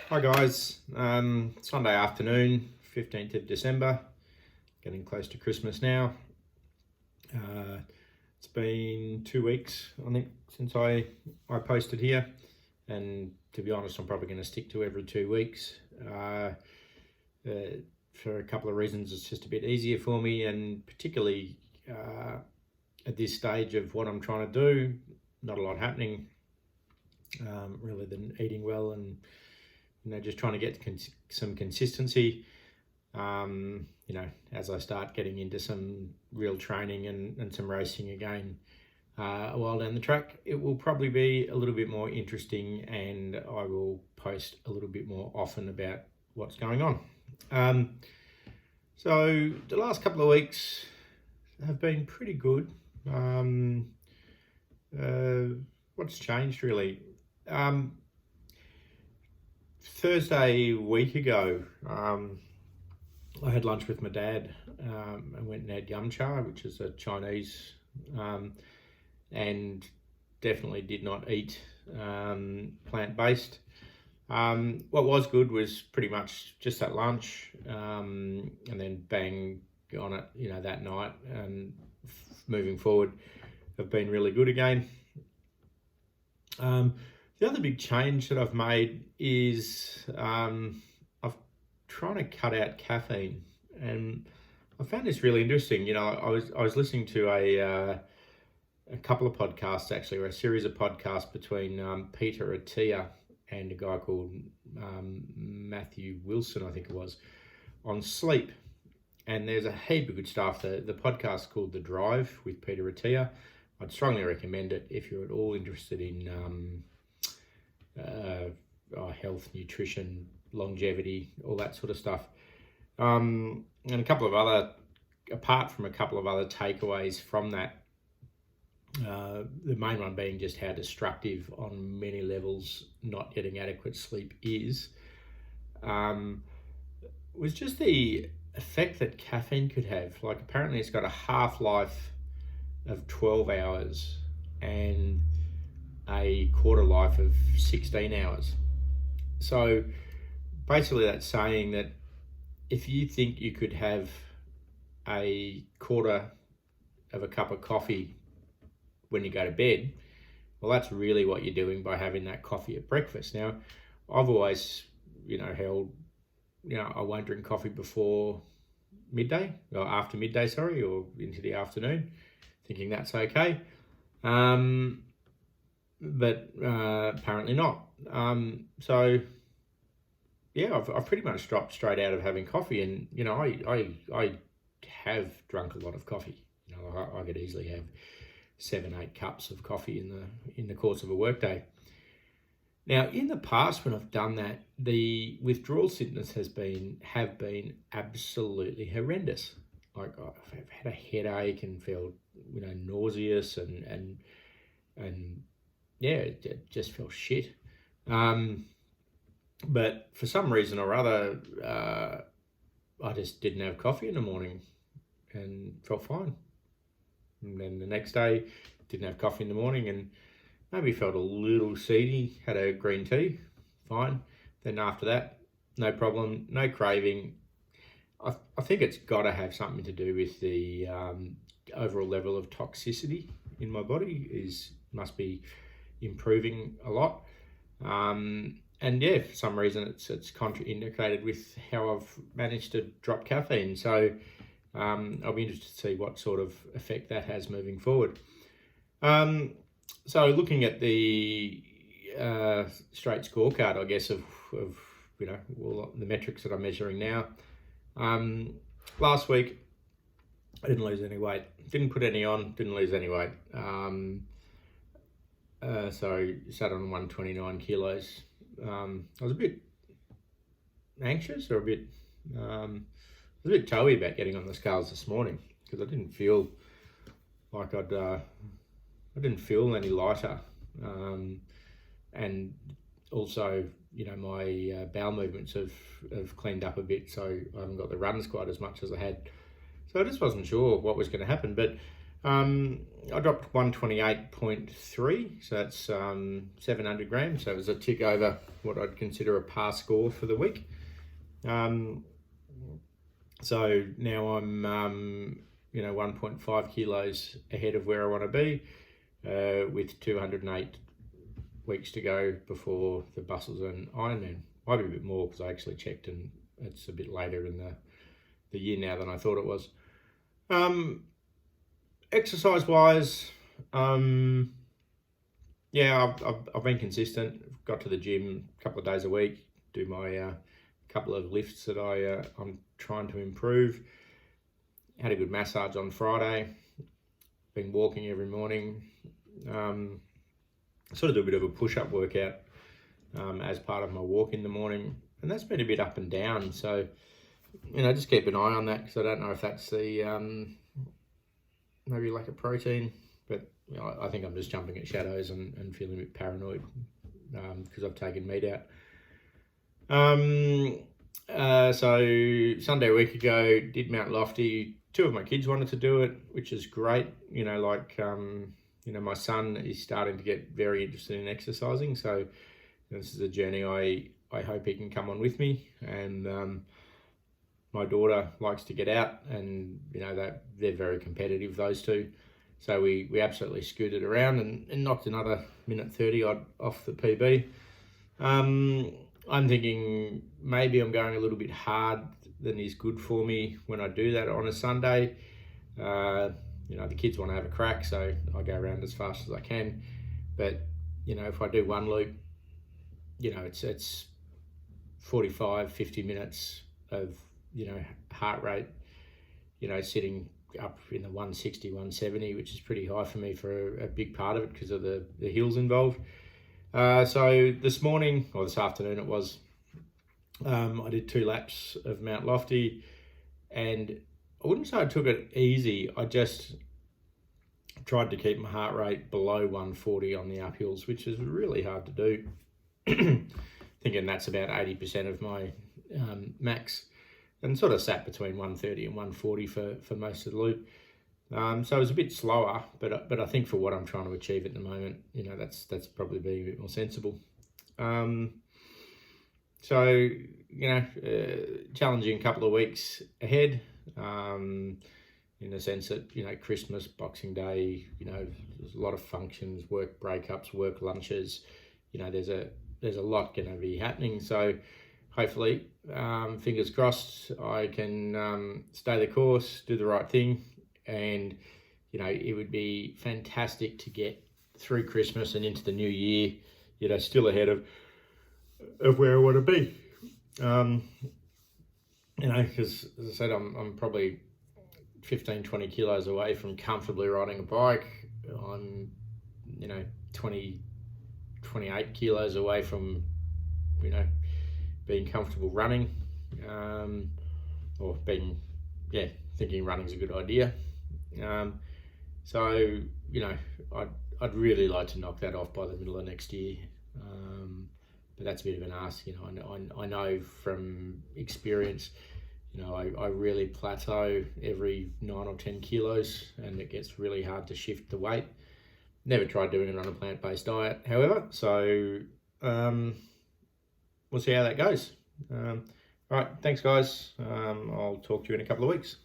Hi guys, Sunday afternoon, 15th of December, getting close to Christmas now. It's been 2 weeks, I think, since I posted here, and to be honest, I'm probably going to stick to every 2 weeks. For a couple of reasons, it's just a bit easier for me, and particularly at this stage of what I'm trying to do, not a lot happening, really than eating well and just trying to get some consistency. As I start getting into some real training and some racing again a while down the track, it will probably be a little bit more interesting, and I will post a little bit more often about what's going on. So the last couple of weeks have been pretty good. What's changed really? Thursday week ago, I had lunch with my dad and went and had yum cha, which is a Chinese, and definitely did not eat plant-based. What was good was pretty much just that lunch, and then bang on it, that night, and moving forward have been really good again. The other big change that I've made is I've trying to cut out caffeine, and I found this really interesting. I was listening to a couple of podcasts, actually, or a series of podcasts between Peter Attia and a guy called Matthew Wilson, I think it was, on sleep. And there's a heap of good stuff. The podcast called The Drive with Peter Attia. I'd strongly recommend it if you're at all interested in health, nutrition, longevity, all that sort of stuff. And apart from a couple of other takeaways from that, the main one being just how destructive on many levels not getting adequate sleep is, was just the effect that caffeine could have. Like, apparently it's got a half-life of 12 hours and a quarter life of 16 hours. So basically that's saying that if you think you could have a quarter of a cup of coffee when you go to bed, well, that's really what you're doing by having that coffee at breakfast. Now, I've always, held, I won't drink coffee before midday, or after midday, or into the afternoon, thinking that's okay. But apparently not. So yeah, I've pretty much dropped straight out of having coffee, and I have drunk a lot of coffee. I could easily have 7-8 cups of coffee in the course of a workday. Now, in the past, when I've done that, the withdrawal symptoms have been absolutely horrendous. Like, I've had a headache and felt nauseous and yeah, it just felt shit. But for some reason or other, I just didn't have coffee in the morning and felt fine. And then the next day, didn't have coffee in the morning and maybe felt a little seedy, had a green tea, fine. Then after that, no problem, no craving. I think it's got to have something to do with the overall level of toxicity in my body must be improving a lot. And yeah, for some reason it's contraindicated with how I've managed to drop caffeine. So I'll be interested to see what sort of effect that has moving forward. So looking at the straight scorecard, I guess, of the metrics that I'm measuring now. Last week, I didn't lose any weight. Didn't put any on, didn't lose any weight. So sat on 129 kilos. I was a bit anxious or a bit toey about getting on the scales this morning because I didn't feel like I didn't feel any lighter. And also, my bowel movements have cleaned up a bit, so I haven't got the runs quite as much as I had. So I just wasn't sure what was going to happen. But I dropped 128.3, so that's 700 grams. So it was a tick over what I'd consider a par score for the week. So now I'm 1.5 kilos ahead of where I want to be, with 208 weeks to go before the Bussells and Ironman. Might be a bit more because I actually checked and it's a bit later in the year now than I thought it was. Exercise wise, I've been consistent. Got to the gym a couple of days a week, do my couple of lifts that I'm trying to improve. Had a good massage on Friday. Been walking every morning. Sort of do a bit of a push-up workout as part of my walk in the morning, and that's been a bit up and down. So, just keep an eye on that, because I don't know if that's the maybe lack of protein, but I think I'm just jumping at shadows and feeling a bit paranoid because I've taken meat out. So Sunday a week ago, did Mount Lofty. 2 of my kids wanted to do it, which is great. My son is starting to get very interested in exercising, so this is a journey I hope he can come on with me. And my daughter likes to get out, and they're very competitive, those two. So we absolutely scooted around and knocked another minute 30 odd off the PB. I'm thinking maybe I'm going a little bit hard than is good for me when I do that on a Sunday. The kids want to have a crack, so I go around as fast as I can. But if I do one loop, it's 45, 50 minutes of heart rate, sitting up in the 160, 170, which is pretty high for me for a big part of it because of the hills involved. So this morning, or this afternoon it was, I did 2 laps of Mount Lofty, and I wouldn't say I took it easy. I just tried to keep my heart rate below 140 on the uphills, which is really hard to do. Thinking that's about 80% of my max, and sort of sat between 130 and 140 for most of the loop. So it was a bit slower, but I think for what I'm trying to achieve at the moment, that's probably being a bit more sensible. Challenging couple of weeks ahead, in the sense that, Christmas, Boxing Day, there's a lot of functions, work breakups, work lunches, there's a lot going to be happening. So hopefully, fingers crossed, I can stay the course, do the right thing. And, it would be fantastic to get through Christmas and into the new year, still ahead of where I want to be. Because as I said, I'm probably 15, 20 kilos away from comfortably riding a bike. I'm, 20, 28 kilos away from, being comfortable running, or thinking running's a good idea. I'd really like to knock that off by the middle of next year. But that's a bit of an ask. I know from experience, I really plateau every 9 or 10 kilos, and it gets really hard to shift the weight. Never tried doing it on a plant-based diet, however, so we'll see how that goes. All right, thanks guys. I'll talk to you in a couple of weeks.